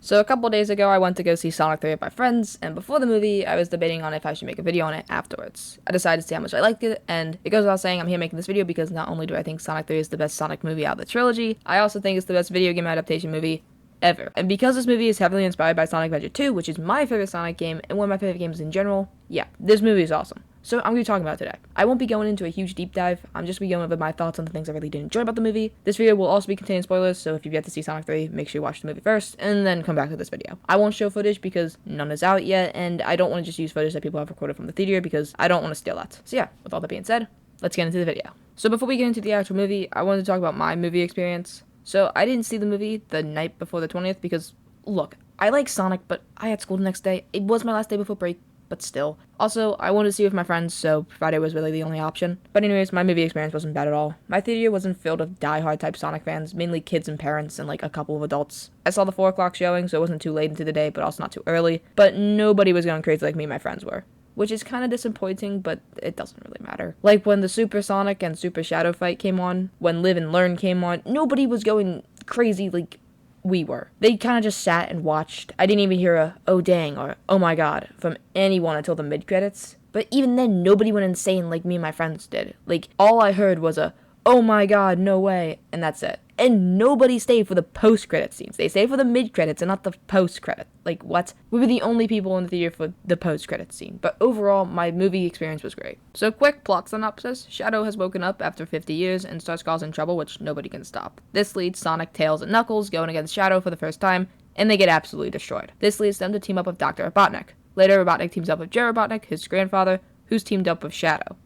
So a couple days ago, I went to go see Sonic 3 with my friends, and before the movie, I was debating on if I should make a video on it afterwards. I decided to see how much I liked it, and it goes without saying I'm here making this video because not only do I think Sonic 3 is the best Sonic movie out of the trilogy, I also think it's the best video game adaptation movie ever. And because this movie is heavily inspired by Sonic Adventure 2, which is my favorite Sonic game and one of my favorite games in general, yeah, this movie is awesome. So I'm going to be talking about it today. I won't be going into a huge deep dive. I'm just going to be going over my thoughts on the things I really did enjoy about the movie. This video will also be containing spoilers, so if you've yet to see Sonic 3, make sure you watch the movie first, and then come back to this video. I won't show footage because none is out yet, and I don't want to just use footage that people have recorded from the theater because I don't want to steal that. So yeah, with all that being said, let's get into the video. So before we get into the actual movie, I wanted to talk about my movie experience. So I didn't see the movie the night before the 20th because, look, I like Sonic, but I had school the next day. It was my last day before break, but still. Also, I wanted to see it with my friends, so Friday was really the only option. But anyways, my movie experience wasn't bad at all. My theater wasn't filled with die-hard type Sonic fans, mainly kids and parents and like a couple of adults. I saw the 4 o'clock showing, so it wasn't too late into the day, but also not too early. But nobody was going crazy like me and my friends were. Which is kind of disappointing, but it doesn't really matter. Like when the Super Sonic and Super Shadow fight came on, when Live and Learn came on, nobody was going crazy like we were. They kind of just sat and watched. I didn't even hear a "oh dang" or "oh my god" from anyone until the mid-credits. But even then, nobody went insane like me and my friends did. Like, all I heard was a "oh my god, no way," and that's it. And nobody stayed for the post-credit scenes. They stayed for the mid-credits and not the post-credit. Like, what? We were the only people in the theater for the post-credit scene. But overall, my movie experience was great. So, quick plot synopsis. Shadow has woken up after 50 years and starts causing trouble, which nobody can stop. This leads Sonic, Tails, and Knuckles going against Shadow for the first time, and they get absolutely destroyed. This leads them to team up with Dr. Robotnik. Later, Robotnik teams up with Joe Robotnik, his grandfather, who's teamed up with Shadow.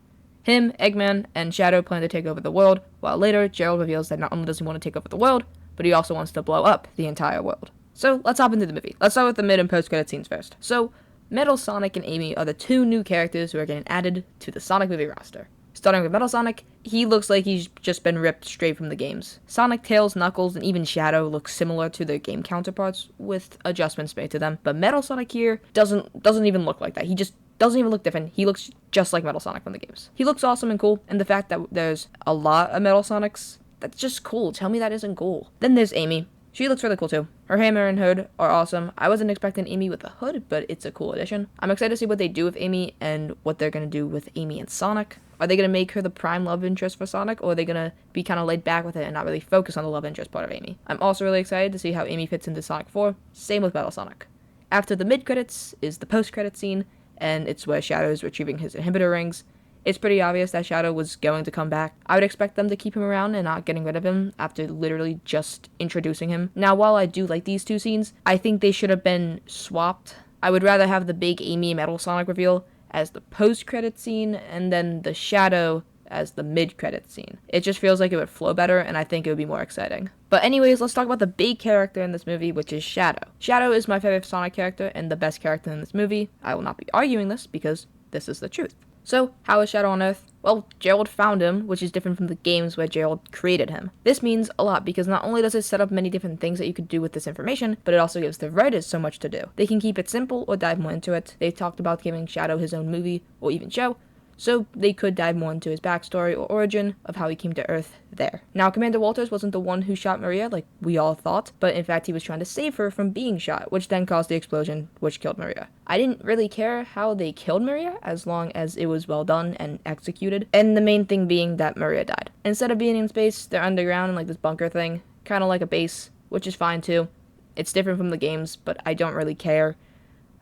Him, Eggman, and Shadow plan to take over the world, while later Gerald reveals that not only does he want to take over the world, but he also wants to blow up the entire world. So let's hop into the movie. Let's start with the mid and post-credit scenes first. So, Metal Sonic and Amy are the 2 new characters who are getting added to the Sonic movie roster. Starting with Metal Sonic, he looks like he's just been ripped straight from the games. Sonic, Tails, Knuckles, and even Shadow look similar to their game counterparts, with adjustments made to them. But Metal Sonic here doesn't even look like that. He just doesn't even look different. He looks just like Metal Sonic from the games. He looks awesome and cool, and the fact that there's a lot of Metal Sonics, that's just cool. Tell me that isn't cool. Then there's Amy. She looks really cool too. Her hammer and hood are awesome. I wasn't expecting Amy with a hood, but it's a cool addition. I'm excited to see what they do with Amy and what they're going to do with Amy and Sonic. Are they going to make her the prime love interest for Sonic, or are they going to be kind of laid back with it and not really focus on the love interest part of Amy? I'm also really excited to see how Amy fits into Sonic 4. Same with Metal Sonic. After the mid-credits is the post-credit scene, and it's where Shadow is retrieving his inhibitor rings. It's pretty obvious that Shadow was going to come back. I would expect them to keep him around and not getting rid of him after literally just introducing him. Now, while I do like these 2 scenes, I think they should have been swapped. I would rather have the big Amy Metal Sonic reveal as the post-credit scene, and then the Shadow as the mid-credit scene. It just feels like it would flow better, and I think it would be more exciting. But anyways, let's talk about the big character in this movie, which is Shadow. Shadow is my favorite Sonic character and the best character in this movie. I will not be arguing this because this is the truth. So, how is Shadow on Earth? Well, Gerald found him, which is different from the games where Gerald created him. This means a lot because not only does it set up many different things that you could do with this information, but it also gives the writers so much to do. They can keep it simple or dive more into it. They've talked about giving Shadow his own movie or even show, so they could dive more into his backstory or origin of how he came to Earth there. Now, Commander Walters wasn't the one who shot Maria like we all thought, but in fact he was trying to save her from being shot, which then caused the explosion, which killed Maria. I didn't really care how they killed Maria, as long as it was well done and executed, and the main thing being that Maria died. Instead of being in space, they're underground in like this bunker thing, kind of like a base, which is fine too. It's different from the games, but I don't really care.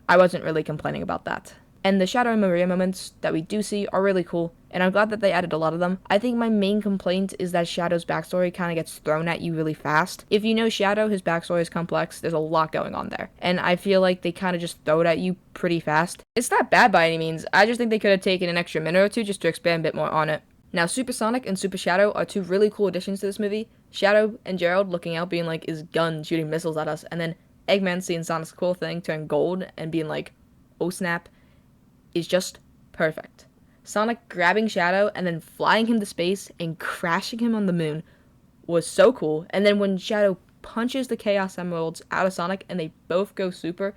I wasn't really complaining about that. And the Shadow and Maria moments that we do see are really cool, and I'm glad that they added a lot of them. I think my main complaint is that Shadow's backstory kind of gets thrown at you really fast. If you know Shadow, his backstory is complex, there's a lot going on there, and I feel like they kind of just throw it at you pretty fast. It's not bad by any means, I just think they could have taken an extra minute or 2 just to expand a bit more on it. Now, Super Sonic and Super Shadow are 2 really cool additions to this movie. Shadow and Gerald looking out being like his gun shooting missiles at us, and then Eggman seeing Sonic's cool thing turn gold and being like, oh snap, is just perfect. Sonic grabbing Shadow and then flying him to space and crashing him on the moon was so cool. And then when Shadow punches the Chaos Emeralds out of Sonic and they both go super,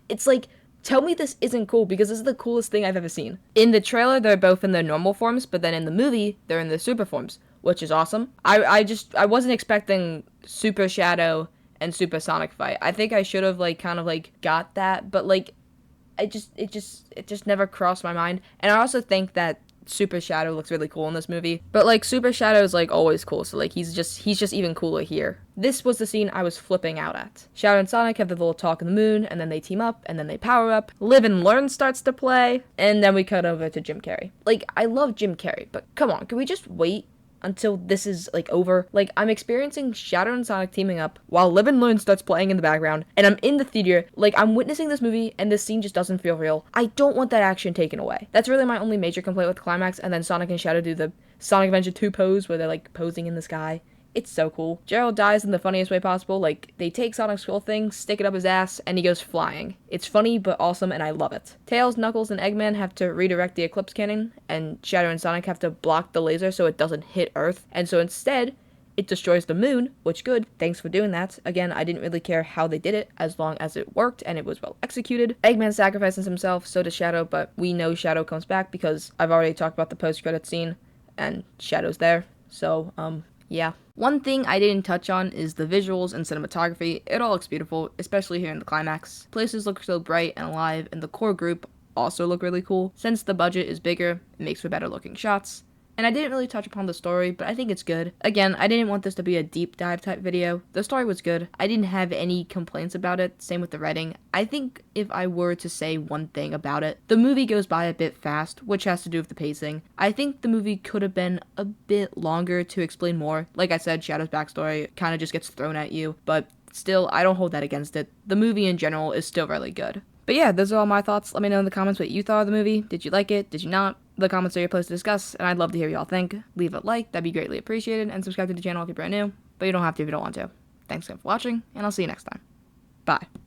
it's like, tell me this isn't cool because this is the coolest thing I've ever seen. In the trailer, they're both in their normal forms, but then in the movie, they're in their super forms, which is awesome. I wasn't expecting Super Shadow and Supersonic fight. I think I should have like kind of like got that, but like it just never crossed my mind. And I also think that Super Shadow looks really cool in this movie. But like Super Shadow is like always cool, so like he's just even cooler here. This was the scene I was flipping out at. Shadow and Sonic have the little talk in the moon, and then they team up, and then they power up. Live and Learn starts to play, and then we cut over to Jim Carrey. Like, I love Jim Carrey, but come on, can we just wait until this is like over? Like, I'm experiencing Shadow and Sonic teaming up while Live and Learn starts playing in the background, and I'm in the theater, like I'm witnessing this movie, and this scene just doesn't feel real. I don't want that action taken away. That's really my only major complaint with the climax. And then Sonic and Shadow do the Sonic Adventure 2 pose where they're like posing in the sky. It's so cool. Gerald dies in the funniest way possible. Like, they take Sonic's skull thing, stick it up his ass, and he goes flying. It's funny, but awesome, and I love it. Tails, Knuckles, and Eggman have to redirect the Eclipse Cannon, and Shadow and Sonic have to block the laser so it doesn't hit Earth. And so instead, it destroys the moon, which good. Thanks for doing that. Again, I didn't really care how they did it, as long as it worked and it was well executed. Eggman sacrifices himself, so does Shadow, but we know Shadow comes back because I've already talked about the post-credit scene, and Shadow's there. So, yeah. One thing I didn't touch on is the visuals and cinematography. It all looks beautiful, especially here in the climax. Places look so bright and alive, and the core group also look really cool. Since the budget is bigger, it makes for better looking shots. And I didn't really touch upon the story, but I think it's good. Again, I didn't want this to be a deep dive type video. The story was good. I didn't have any complaints about it. Same with the writing. I think if I were to say one thing about it, the movie goes by a bit fast, which has to do with the pacing. I think the movie could have been a bit longer to explain more. Like I said, Shadow's backstory kind of just gets thrown at you, but still, I don't hold that against it. The movie in general is still really good. But yeah, those are all my thoughts. Let me know in the comments what you thought of the movie. Did you like it? Did you not? The comments are your place to discuss, and I'd love to hear what y'all think. Leave a like, that'd be greatly appreciated, and subscribe to the channel if you're brand new, but you don't have to if you don't want to. Thanks again for watching, and I'll see you next time. Bye.